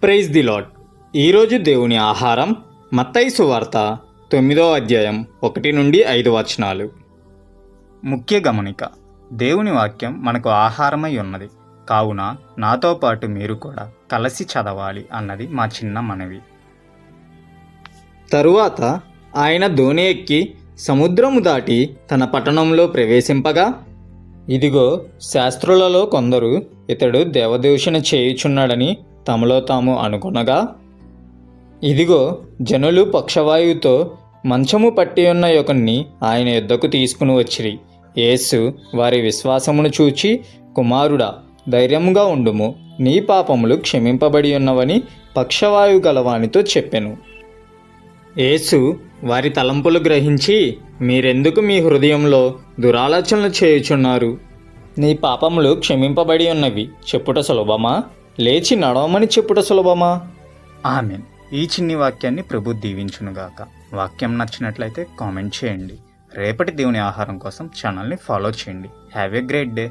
Praise the lord. ఈరోజు దేవుని ఆహారం మత్తయి సువార్త 9వ అధ్యాయం 1 నుండి 5 వచనాలు. ముఖ్య గమనిక: దేవుని వాక్యం మనకు ఆహారమై ఉన్నది కావున నాతో పాటు మీరు కూడా కలిసి చదవాలి అన్నది మా చిన్న మనవి. తరువాత ఆయన దోణి ఎక్కి సముద్రము దాటి తన పట్టణంలో ప్రవేశింపగా, ఇదిగో శాస్త్రులలో కొందరు ఇతడు దేవదూషణ చేయుచున్నాడని తమలో తాము అనుకొనగా, ఇదిగో జనులు పక్షవాయువుతో మంచము పట్టి ఉన్న ఒకరిని ఆయన యొద్దకు తీసుకుని వచ్చిరి. యేసు వారి విశ్వాసమును చూచి, కుమారుడా, ధైర్యముగా ఉండుము, నీ పాపములు క్షమింపబడి ఉన్నవని పక్షవాయువు గలవానితో చెప్పెను. యేసు వారి తలంపులు గ్రహించి, మీరెందుకు మీ హృదయంలో దురాలోచనలు చేయుచున్నారు? నీ పాపములు క్షమింపబడి ఉన్నవి చెప్పుట సులభమా, లేచి నడవమని చెప్పుట సులభమా? ఆమేన్. ఈ చిన్ని వాక్యాన్ని ప్రభు దీవించునుగాక. వాక్యం నచ్చినట్లయితే కామెంట్ చేయండి. రేపటి దేవుని ఆహారం కోసం ఛానల్ని ఫాలో చేయండి. Have a great day.